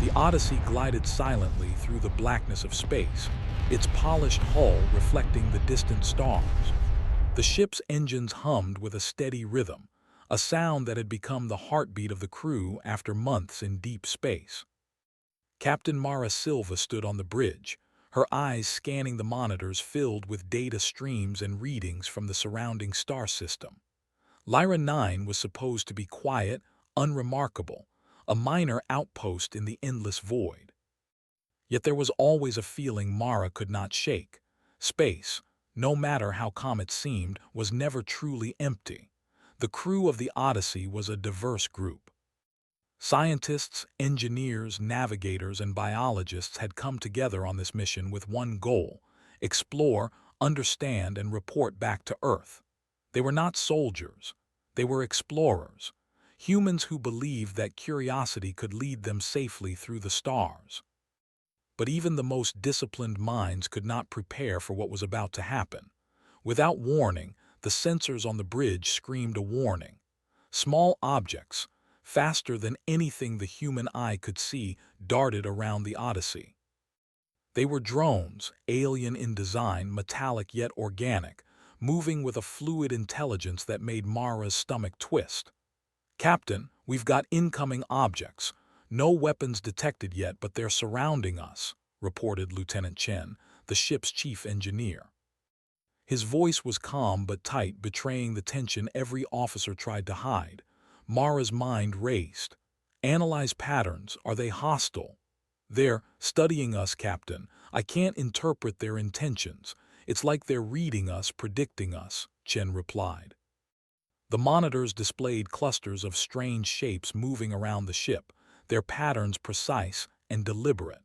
The Odyssey glided silently through the blackness of space, its polished hull reflecting the distant stars. The ship's engines hummed with a steady rhythm, a sound that had become the heartbeat of the crew after months in deep space. Captain Mara Silva stood on the bridge, her eyes scanning the monitors filled with data streams and readings from the surrounding star system. Lyra 9 was supposed to be quiet, unremarkable, a minor outpost in the endless void. Yet there was always a feeling Mara could not shake. Space, no matter how calm it seemed, was never truly empty. The crew of the Odyssey was a diverse group. Scientists, engineers, navigators, and biologists had come together on this mission with one goal: explore, understand, and report back to Earth. They were not soldiers. They were explorers, humans who believed that curiosity could lead them safely through the stars. But even the most disciplined minds could not prepare for what was about to happen. Without warning, the sensors on the bridge screamed a warning. Small objects, faster than anything the human eye could see, darted around the Odyssey. They were drones, alien in design, metallic yet organic, moving with a fluid intelligence that made Mara's stomach twist. "Captain, we've got incoming objects. No weapons detected yet, but they're surrounding us," reported Lieutenant Chen, the ship's chief engineer. His voice was calm but tight, betraying the tension every officer tried to hide. Mara's mind raced. "Analyze patterns. Are they hostile?" "They're studying us, Captain. I can't interpret their intentions. It's like they're reading us, predicting us," Chen replied. The monitors displayed clusters of strange shapes moving around the ship, their patterns precise and deliberate.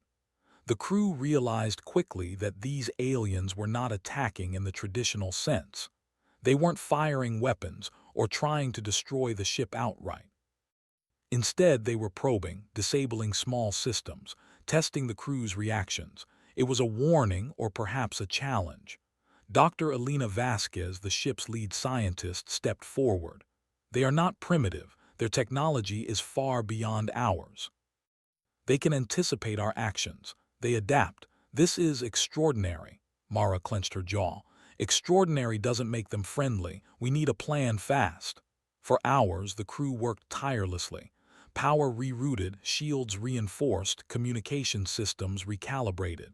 The crew realized quickly that these aliens were not attacking in the traditional sense. They weren't firing weapons or trying to destroy the ship outright. Instead, they were probing, disabling small systems, testing the crew's reactions. It was a warning or perhaps a challenge. Dr. Elena Vasquez, the ship's lead scientist, stepped forward. "They are not primitive. Their technology is far beyond ours. They can anticipate our actions. They adapt. This is extraordinary." Mara clenched her jaw. "Extraordinary doesn't make them friendly. We need a plan fast." For hours, the crew worked tirelessly. Power rerouted, shields reinforced, communication systems recalibrated.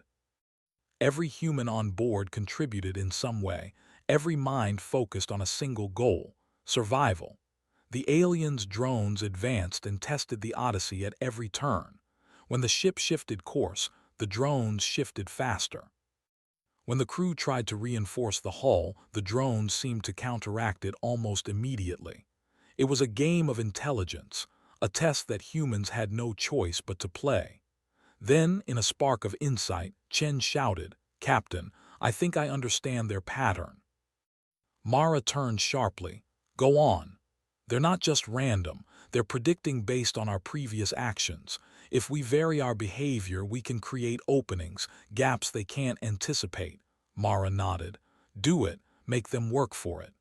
Every human on board contributed in some way, every mind focused on a single goal: survival. The aliens' drones advanced and tested the Odyssey at every turn. When the ship shifted course, the drones shifted faster. When the crew tried to reinforce the hull, the drones seemed to counteract it almost immediately. It was a game of intelligence, a test that humans had no choice but to play. Then, in a spark of insight, Chen shouted, "Captain, I think I understand their pattern." Mara turned sharply. "Go on. They're not just random. They're predicting based on our previous actions. If we vary our behavior, we can create openings, gaps they can't anticipate." Mara nodded. "Do it. Make them work for it."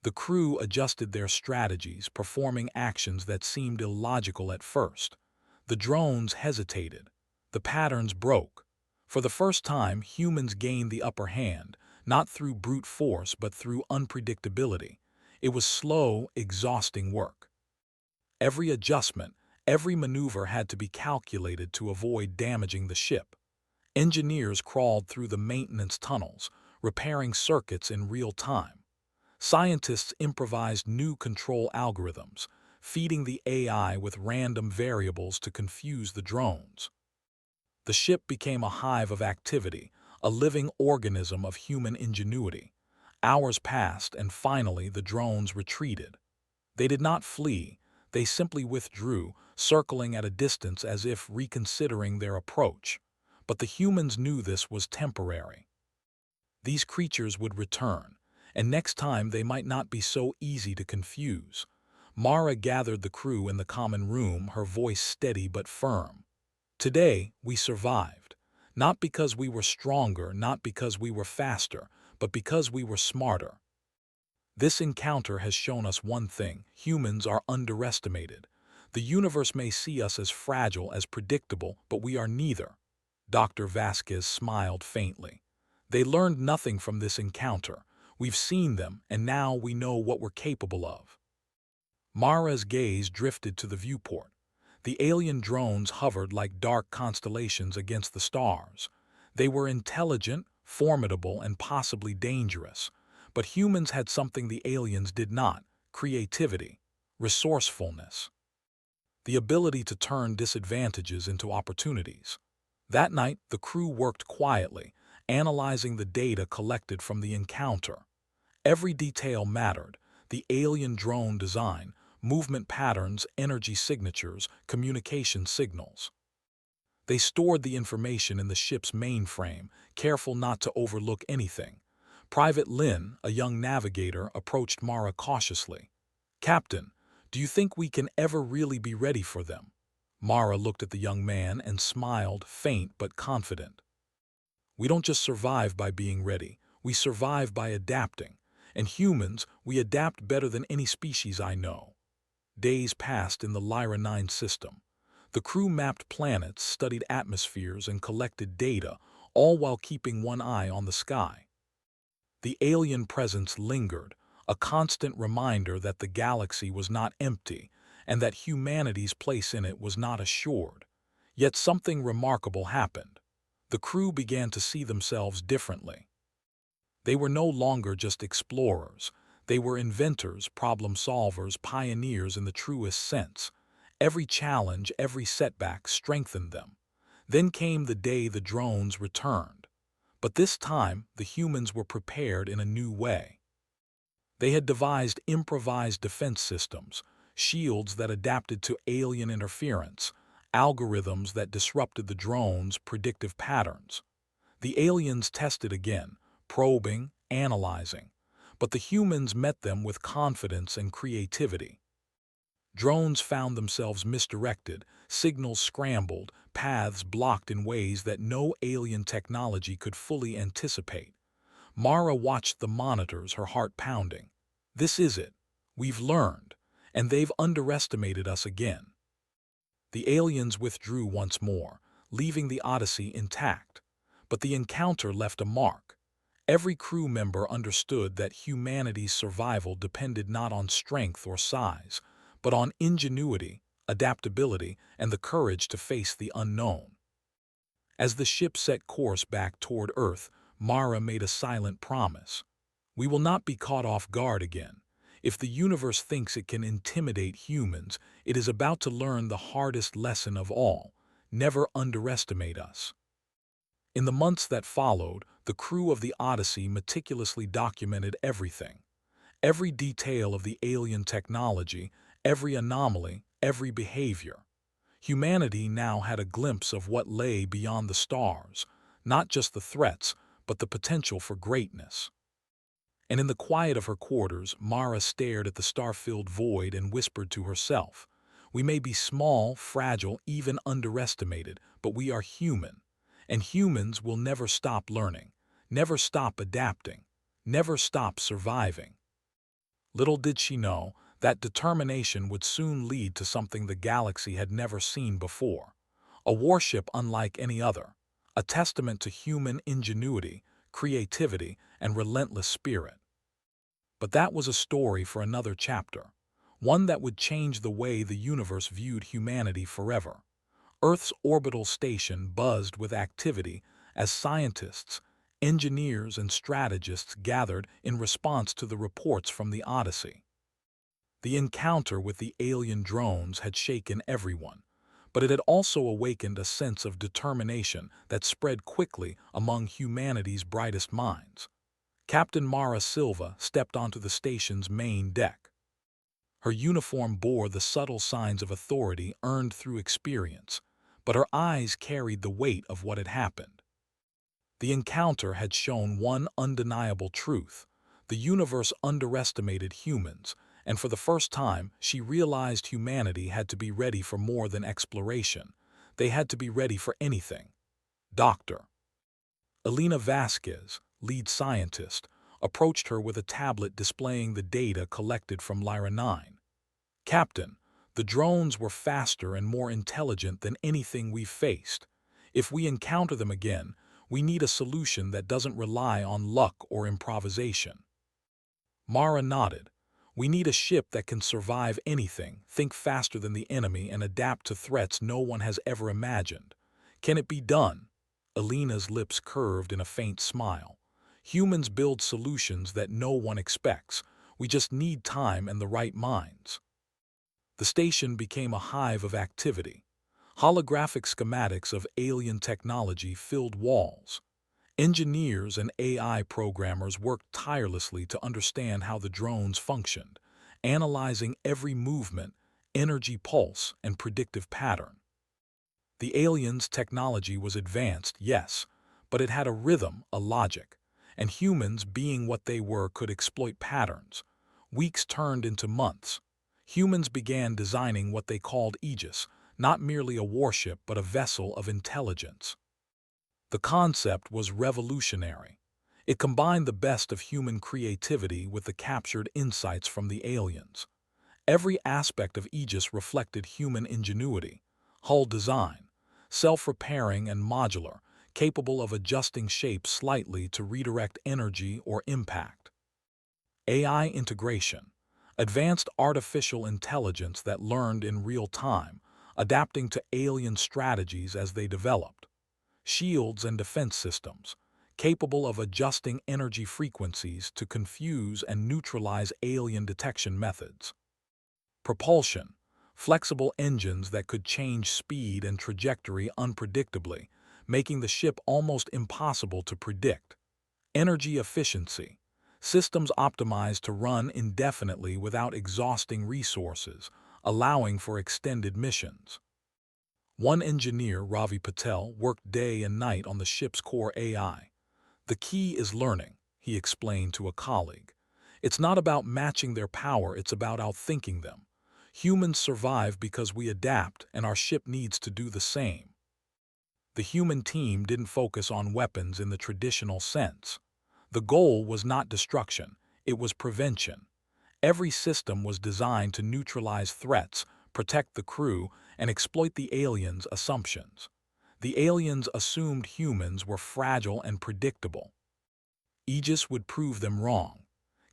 The crew adjusted their strategies, performing actions that seemed illogical at first. The drones hesitated. The patterns broke. For the first time, humans gained the upper hand, not through brute force but through unpredictability. It was slow, exhausting work. Every adjustment, every maneuver had to be calculated to avoid damaging the ship. Engineers crawled through the maintenance tunnels, repairing circuits in real time. Scientists improvised new control algorithms, feeding the AI with random variables to confuse the drones. The ship became a hive of activity, a living organism of human ingenuity. Hours passed, and finally the drones retreated. They did not flee, they simply withdrew, circling at a distance as if reconsidering their approach. But the humans knew this was temporary. These creatures would return, and next time they might not be so easy to confuse. Mara gathered the crew in the common room, her voice steady but firm. "Today, we survived. Not because we were stronger, not because we were faster, but because we were smarter. This encounter has shown us one thing: humans are underestimated. The universe may see us as fragile, as predictable, but we are neither. Dr. Vasquez smiled faintly. They learned nothing from this encounter. We've seen them, and now we know what we're capable of. Mara's gaze drifted to the viewport. The alien drones hovered like dark constellations against the stars. They were intelligent, formidable, and possibly dangerous. But humans had something the aliens did not: creativity, resourcefulness, the ability to turn disadvantages into opportunities. That night, the crew worked quietly, analyzing the data collected from the encounter. Every detail mattered: the alien drone design, movement patterns, energy signatures, communication signals. They stored the information in the ship's mainframe, careful not to overlook anything. Private Lin, a young navigator, approached Mara cautiously. "Captain, do you think we can ever really be ready for them?" Mara looked at the young man and smiled, faint but confident. "We don't just survive by being ready, we survive by adapting. And humans, we adapt better than any species I know." Days passed in the Lyra 9 system. The crew mapped planets, studied atmospheres, and collected data, all while keeping one eye on the sky. The alien presence lingered, a constant reminder that the galaxy was not empty and that humanity's place in it was not assured. Yet something remarkable happened. The crew began to see themselves differently. They were no longer just explorers. They were inventors, problem solvers, pioneers in the truest sense. Every challenge, every setback strengthened them. Then came the day the drones returned. But this time, the humans were prepared in a new way. They had devised improvised defense systems, shields that adapted to alien interference, algorithms that disrupted the drones' predictive patterns. The aliens tested again, probing, analyzing, but the humans met them with confidence and creativity. Drones found themselves misdirected, signals scrambled, paths blocked in ways that no alien technology could fully anticipate. Mara watched the monitors, her heart pounding. "This is it. We've learned, and they've underestimated us again." The aliens withdrew once more, leaving the Odyssey intact. But the encounter left a mark. Every crew member understood that humanity's survival depended not on strength or size, but on ingenuity, adaptability, and the courage to face the unknown. As the ship set course back toward Earth, Mara made a silent promise. "We will not be caught off guard again. If the universe thinks it can intimidate humans, it is about to learn the hardest lesson of all: never underestimate us." In the months that followed, the crew of the Odyssey meticulously documented everything. Every detail of the alien technology, every anomaly, every behavior. Humanity now had a glimpse of what lay beyond the stars, not just the threats, but the potential for greatness. And in the quiet of her quarters, Mara stared at the star-filled void and whispered to herself, "We may be small, fragile, even underestimated, but we are human. And humans will never stop learning, never stop adapting, never stop surviving." Little did she know that determination would soon lead to something the galaxy had never seen before. A warship unlike any other, a testament to human ingenuity, creativity, and relentless spirit. But that was a story for another chapter, one that would change the way the universe viewed humanity forever. Earth's orbital station buzzed with activity as scientists, engineers, and strategists gathered in response to the reports from the Odyssey. The encounter with the alien drones had shaken everyone, but it had also awakened a sense of determination that spread quickly among humanity's brightest minds. Captain Mara Silva stepped onto the station's main deck. Her uniform bore the subtle signs of authority earned through experience, but her eyes carried the weight of what had happened. The encounter had shown one undeniable truth: the universe underestimated humans, and for the first time she realized humanity had to be ready for more than exploration. They had to be ready for anything. Dr. Elena Vasquez, lead scientist, approached her with a tablet displaying the data collected from Lyra 9. "Captain, The drones were faster and more intelligent than anything we've faced. If we encounter them again, we need a solution that doesn't rely on luck or improvisation. Mara nodded. We need a ship that can survive anything, think faster than the enemy, and adapt to threats no one has ever imagined. Can it be done? Alina's lips curved in a faint smile. Humans build solutions that no one expects. We just need time and the right minds. The station became a hive of activity. Holographic schematics of alien technology filled walls. Engineers and AI programmers worked tirelessly to understand how the drones functioned, analyzing every movement, energy pulse, and predictive pattern. The aliens' technology was advanced, yes, but it had a rhythm, a logic, and humans, being what they were, could exploit patterns. Weeks turned into months. Humans began designing what they called Aegis, not merely a warship but a vessel of intelligence. The concept was revolutionary. It combined the best of human creativity with the captured insights from the aliens. Every aspect of Aegis reflected human ingenuity: hull design, self-repairing and modular, capable of adjusting shape slightly to redirect energy or impact. AI integration, advanced artificial intelligence that learned in real time, adapting to alien strategies as they developed. Shields and defense systems, capable of adjusting energy frequencies to confuse and neutralize alien detection methods. Propulsion, flexible engines that could change speed and trajectory unpredictably, making the ship almost impossible to predict. Energy efficiency, systems optimized to run indefinitely without exhausting resources, allowing for extended missions. One engineer, Ravi Patel, worked day and night on the ship's core AI. The key is learning, he explained to a colleague. It's not about matching their power, it's about outthinking them. Humans survive because we adapt, and our ship needs to do the same. The human team didn't focus on weapons in the traditional sense. The goal was not destruction, it was prevention. Every system was designed to neutralize threats, protect the crew, and exploit the aliens' assumptions. The aliens assumed humans were fragile and predictable. Aegis would prove them wrong.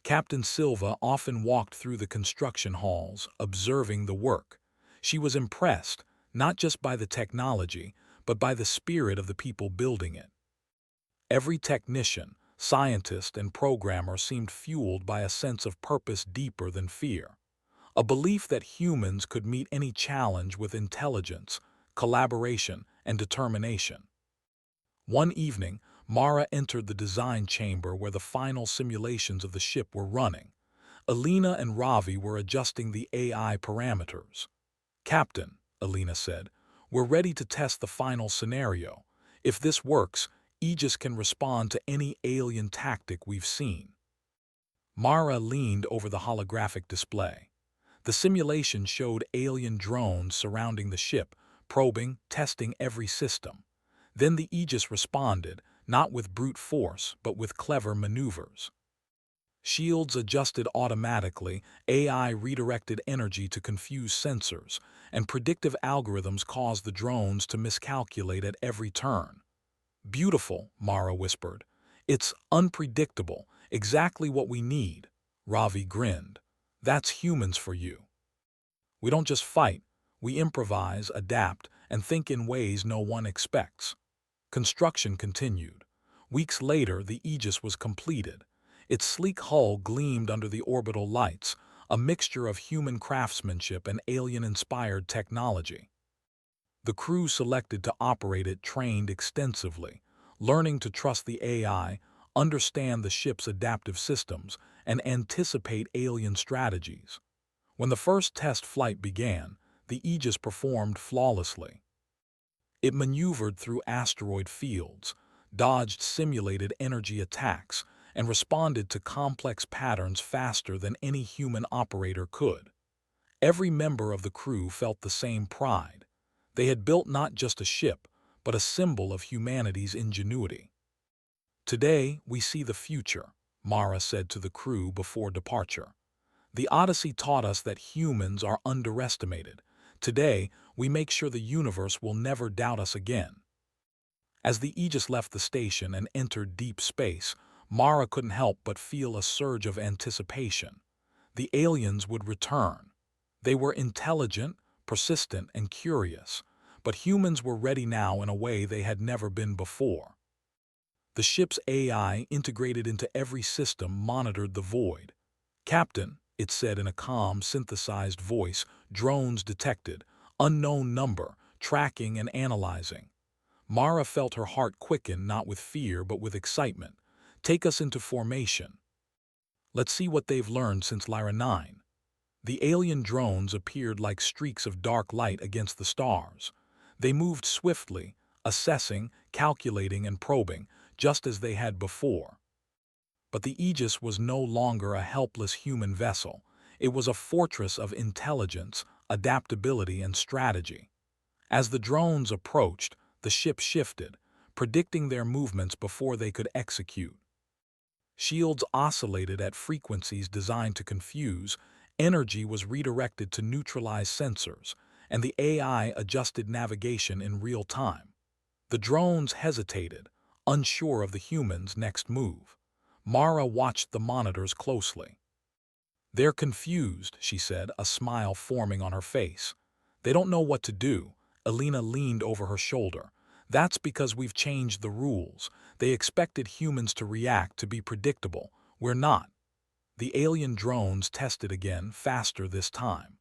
Captain Silva often walked through the construction halls, observing the work. She was impressed, not just by the technology, but by the spirit of the people building it. Every technician, scientist, and programmer seemed fueled by a sense of purpose deeper than fear. A belief that humans could meet any challenge with intelligence, collaboration, and determination. One evening, Mara entered the design chamber where the final simulations of the ship were running. Alina and Ravi were adjusting the AI parameters. "Captain," Alina said, "we're ready to test the final scenario. If this works, Aegis can respond to any alien tactic we've seen." Mara leaned over the holographic display. The simulation showed alien drones surrounding the ship, probing, testing every system. Then the Aegis responded, not with brute force, but with clever maneuvers. Shields adjusted automatically, AI redirected energy to confuse sensors, and predictive algorithms caused the drones to miscalculate at every turn. "Beautiful," Mara whispered. "It's unpredictable, exactly what we need." Ravi grinned. "That's humans for you. We don't just fight, we improvise, adapt, and think in ways no one expects." Construction continued. Weeks later, the Aegis was completed. Its sleek hull gleamed under the orbital lights, a mixture of human craftsmanship and alien-inspired technology. The crew selected to operate it trained extensively, learning to trust the AI, understand the ship's adaptive systems, and anticipate alien strategies. When the first test flight began, the Aegis performed flawlessly. It maneuvered through asteroid fields, dodged simulated energy attacks, and responded to complex patterns faster than any human operator could. Every member of the crew felt the same pride. They had built not just a ship, but a symbol of humanity's ingenuity. "Today, we see the future," Mara said to the crew before departure. The Odyssey taught us that humans are underestimated. Today, we make sure the universe will never doubt us again. As the Aegis left the station and entered deep space, Mara couldn't help but feel a surge of anticipation. The aliens would return. They were intelligent, persistent, and curious, but humans were ready now in a way they had never been before. The ship's AI, integrated into every system, monitored the void. "Captain," it said in a calm, synthesized voice, "drones detected. Unknown number, tracking and analyzing." Mara felt her heart quicken, not with fear but with excitement. "Take us into formation. Let's see what they've learned since Lyra 9. The alien drones appeared like streaks of dark light against the stars. They moved swiftly, assessing, calculating, and probing, just as they had before. But the Aegis was no longer a helpless human vessel. It was a fortress of intelligence, adaptability, and strategy. As the drones approached, the ship shifted, predicting their movements before they could execute. Shields oscillated at frequencies designed to confuse, energy was redirected to neutralize sensors, and the AI adjusted navigation in real time. The drones hesitated, unsure of the humans' next move. Mara watched the monitors closely. "They're confused," she said, a smile forming on her face. "They don't know what to do." Elena leaned over her shoulder. "That's because we've changed the rules. They expected humans to react, to be predictable. We're not." The alien drones tested again, faster this time.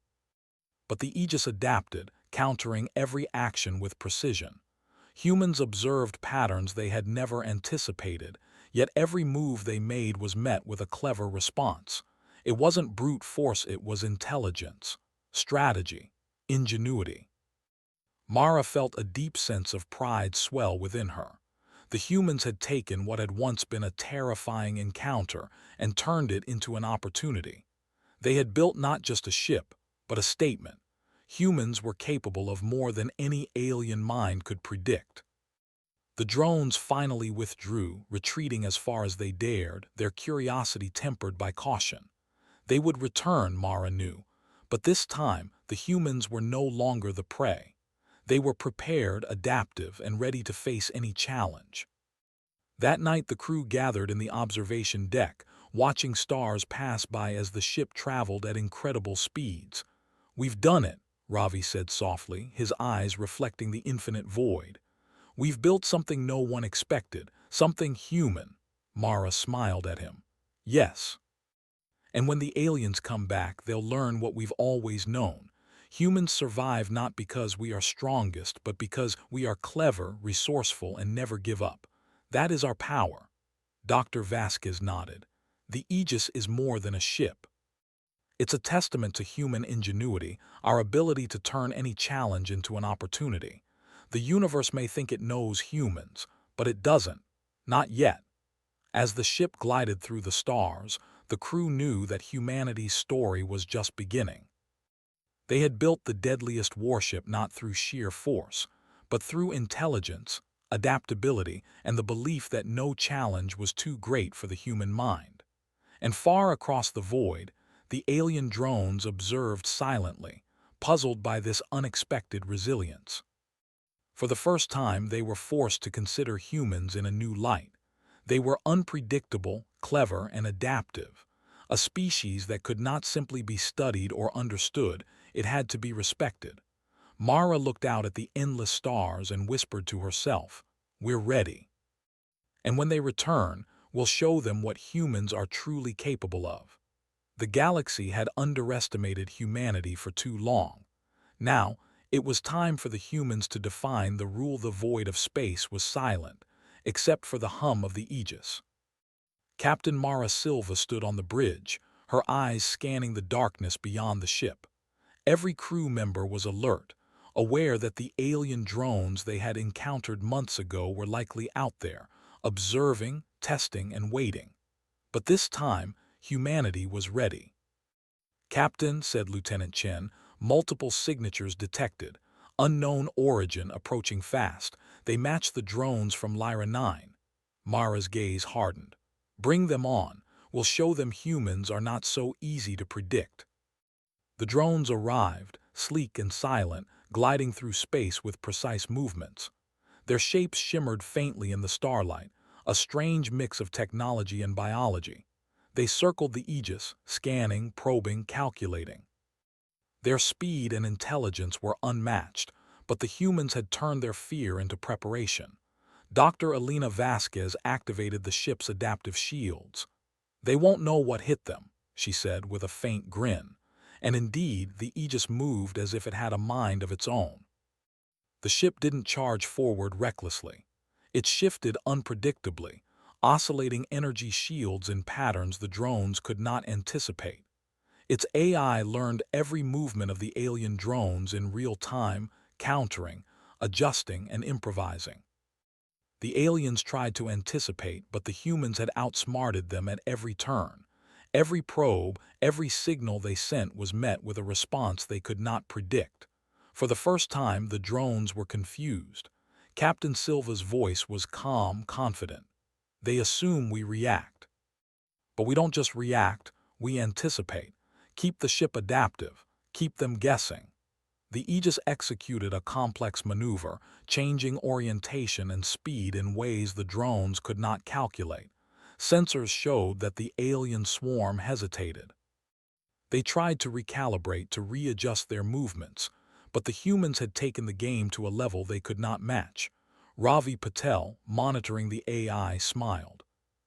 But the Aegis adapted, countering every action with precision. Humans observed patterns they had never anticipated, yet every move they made was met with a clever response. It wasn't brute force, it was intelligence, strategy, ingenuity. Mara felt a deep sense of pride swell within her. The humans had taken what had once been a terrifying encounter and turned it into an opportunity. They had built not just a ship, but a statement. Humans were capable of more than any alien mind could predict. The drones finally withdrew, retreating as far as they dared, their curiosity tempered by caution. They would return, Mara knew, but this time the humans were no longer the prey. They were prepared, adaptive, and ready to face any challenge. That night the crew gathered in the observation deck, watching stars pass by as the ship traveled at incredible speeds. "We've done it," Ravi said softly, his eyes reflecting the infinite void. "We've built something no one expected, something human." Mara smiled at him. "Yes. And when the aliens come back, they'll learn what we've always known. Humans survive not because we are strongest, but because we are clever, resourceful, and never give up. That is our power." Dr. Vasquez nodded. "The Aegis is more than a ship. It's a testament to human ingenuity, our ability to turn any challenge into an opportunity. The universe may think it knows humans, but it doesn't. Not yet." As the ship glided through the stars, the crew knew that humanity's story was just beginning. They had built the deadliest warship not through sheer force, but through intelligence, adaptability, and the belief that no challenge was too great for the human mind. And far across the void, the alien drones observed silently, puzzled by this unexpected resilience. For the first time, they were forced to consider humans in a new light. They were unpredictable, clever, and adaptive. A species that could not simply be studied or understood, it had to be respected. Mara looked out at the endless stars and whispered to herself, "We're ready. And when they return, we'll show them what humans are truly capable of." The galaxy had underestimated humanity for too long. Now, it was time for the humans to define the rule. The void of space was silent, except for the hum of the Aegis. Captain Mara Silva stood on the bridge, her eyes scanning the darkness beyond the ship. Every crew member was alert, aware that the alien drones they had encountered months ago were likely out there, observing, testing, and waiting. But this time, humanity was ready. "Captain," said Lieutenant Chen, "multiple signatures detected. Unknown origin approaching fast. They match the drones from Lyra 9. Mara's gaze hardened. "Bring them on. We'll show them humans are not so easy to predict. The drones arrived, sleek and silent, gliding through space with precise movements. Their shapes shimmered faintly in the starlight, a strange mix of technology and biology. They circled the Aegis, scanning, probing, calculating. Their speed and intelligence were unmatched, but the humans had turned their fear into preparation. Dr. Elena Vasquez activated the ship's adaptive shields. "They won't know what hit them," she said with a faint grin. And indeed, the Aegis moved as if it had a mind of its own. The ship didn't charge forward recklessly. It shifted unpredictably, oscillating energy shields in patterns the drones could not anticipate. Its AI learned every movement of the alien drones in real time, countering, adjusting, and improvising. The aliens tried to anticipate, but the humans had outsmarted them at every turn. Every probe, every signal they sent was met with a response they could not predict. For the first time, the drones were confused. Captain Silva's voice was calm, confident. "They assume we react. But we don't just react, we anticipate. Keep the ship adaptive. Keep them guessing." The Aegis executed a complex maneuver, changing orientation and speed in ways the drones could not calculate. Sensors showed that the alien swarm hesitated. They tried to recalibrate, to readjust their movements, but the humans had taken the game to a level they could not match. Ravi Patel, monitoring the AI, smiled.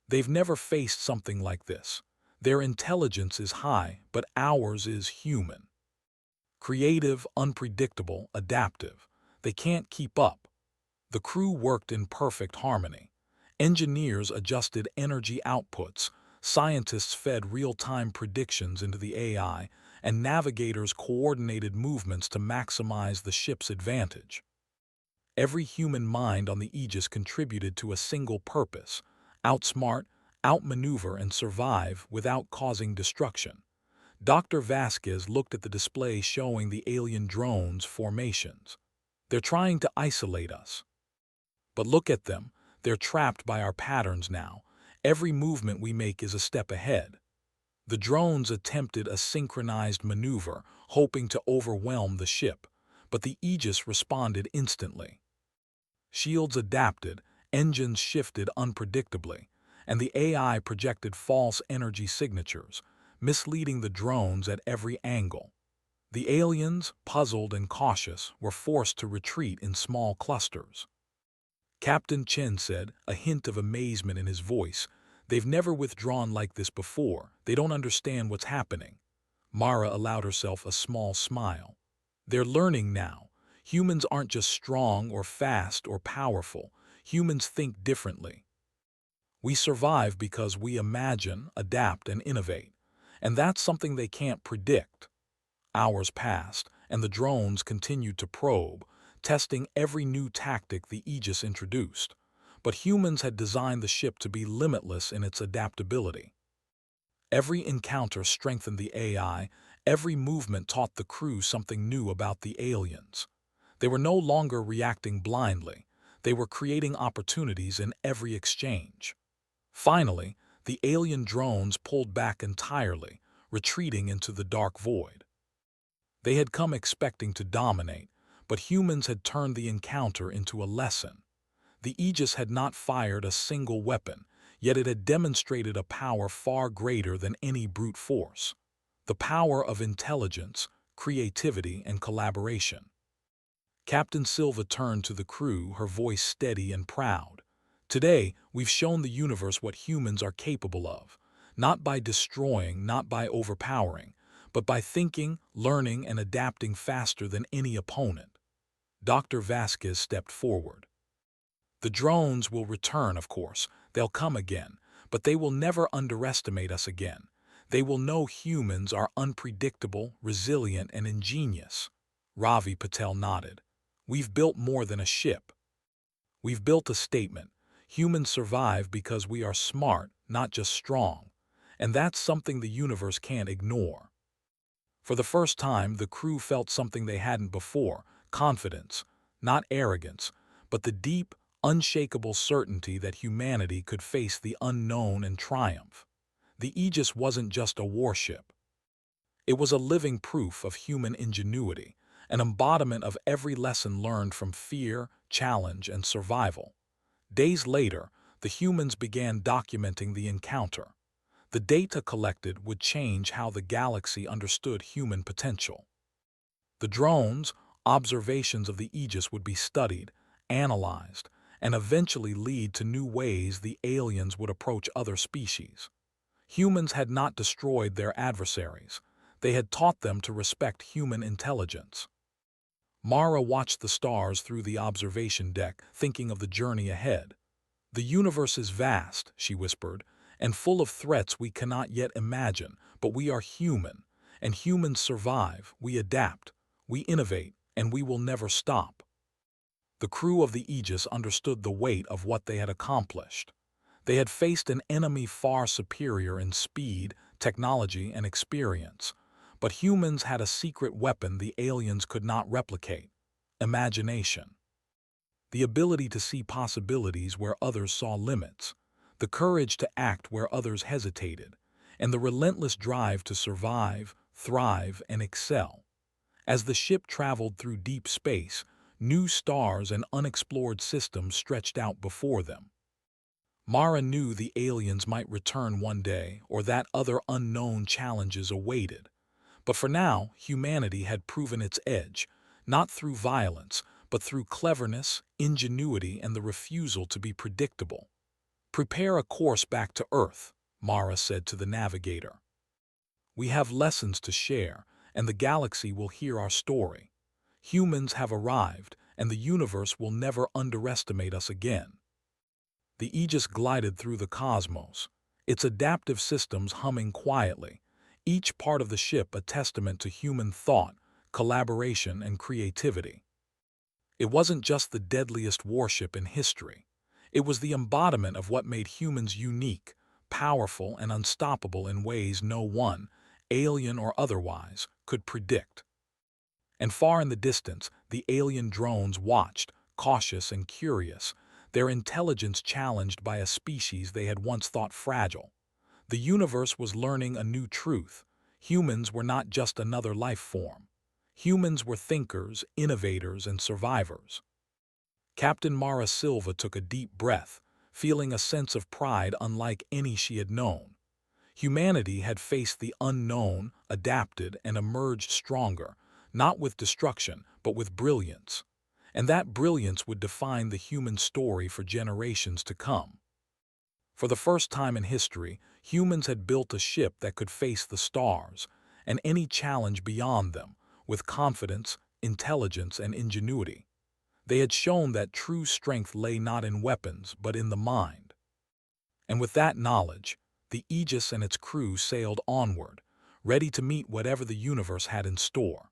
"They've never faced something like this. Their intelligence is high, but ours is human. Creative, unpredictable, adaptive. They can't keep up." The crew worked in perfect harmony. Engineers adjusted energy outputs, scientists fed real-time predictions into the AI, and navigators coordinated movements to maximize the ship's advantage. Every human mind on the Aegis contributed to a single purpose: outsmart, outmaneuver, and survive without causing destruction. Dr. Vasquez looked at the display showing the alien drones' formations. "They're trying to isolate us. But look at them. They're trapped by our patterns now. Every movement we make is a step ahead." The drones attempted a synchronized maneuver, hoping to overwhelm the ship, but the Aegis responded instantly. Shields adapted, engines shifted unpredictably, and the AI projected false energy signatures, misleading the drones at every angle. The aliens, puzzled and cautious, were forced to retreat in small clusters. Captain Chen said, a hint of amazement in his voice, "They've never withdrawn like this before. They don't understand what's happening." Mara allowed herself a small smile. "They're learning now. Humans aren't just strong or fast or powerful. Humans think differently. We survive because we imagine, adapt, and innovate. And that's something they can't predict." Hours passed, and the drones continued to probe, testing every new tactic the Aegis introduced. But humans had designed the ship to be limitless in its adaptability. Every encounter strengthened the AI, every movement taught the crew something new about the aliens. They were no longer reacting blindly. They were creating opportunities in every exchange. Finally, the alien drones pulled back entirely, retreating into the dark void. They had come expecting to dominate, but humans had turned the encounter into a lesson. The Aegis had not fired a single weapon, yet it had demonstrated a power far greater than any brute force: the power of intelligence, creativity, and collaboration. Captain Silva turned to the crew, her voice steady and proud. "Today, we've shown the universe what humans are capable of, not by destroying, not by overpowering, but by thinking, learning, and adapting faster than any opponent." Dr. Vasquez stepped forward. "The drones will return, of course. They'll come again, but they will never underestimate us again. They will know humans are unpredictable, resilient, and ingenious." Ravi Patel nodded. "We've built more than a ship. We've built a statement. Humans survive because we are smart, not just strong. And that's something the universe can't ignore." For the first time, the crew felt something they hadn't before: confidence, not arrogance, but the deep, unshakable certainty that humanity could face the unknown and triumph. The Aegis wasn't just a warship. It was a living proof of human ingenuity, an embodiment of every lesson learned from fear, challenge, and survival. Days later, the humans began documenting the encounter. The data collected would change how the galaxy understood human potential. The drones, observations of the Aegis would be studied, analyzed, and eventually lead to new ways the aliens would approach other species. Humans had not destroyed their adversaries. They had taught them to respect human intelligence. Mara watched the stars through the observation deck, thinking of the journey ahead. "The universe is vast," she whispered, "and full of threats we cannot yet imagine, but we are human, and humans survive, we adapt, we innovate, and we will never stop." The crew of the Aegis understood the weight of what they had accomplished. They had faced an enemy far superior in speed, technology, and experience. But humans had a secret weapon the aliens could not replicate: imagination. The ability to see possibilities where others saw limits, the courage to act where others hesitated, and the relentless drive to survive, thrive, and excel. As the ship traveled through deep space, new stars and unexplored systems stretched out before them. Mara knew the aliens might return one day, or that other unknown challenges awaited. But for now, humanity had proven its edge, not through violence, but through cleverness, ingenuity, and the refusal to be predictable. "Prepare a course back to Earth," Mara said to the navigator. "We have lessons to share, and the galaxy will hear our story. Humans have arrived, and the universe will never underestimate us again." The Aegis glided through the cosmos, its adaptive systems humming quietly, each part of the ship a testament to human thought, collaboration, and creativity. It wasn't just the deadliest warship in history. It was the embodiment of what made humans unique, powerful, and unstoppable in ways no one, alien or otherwise, could predict. And far in the distance, the alien drones watched, cautious and curious, their intelligence challenged by a species they had once thought fragile. The universe was learning a new truth. Humans were not just another life form. Humans were thinkers, innovators, and survivors. Captain Mara Silva took a deep breath, feeling a sense of pride unlike any she had known. Humanity had faced the unknown, adapted, and emerged stronger, not with destruction, but with brilliance. And that brilliance would define the human story for generations to come. For the first time in history, humans had built a ship that could face the stars, and any challenge beyond them, with confidence, intelligence, and ingenuity. They had shown that true strength lay not in weapons, but in the mind. And with that knowledge, the Aegis and its crew sailed onward, ready to meet whatever the universe had in store.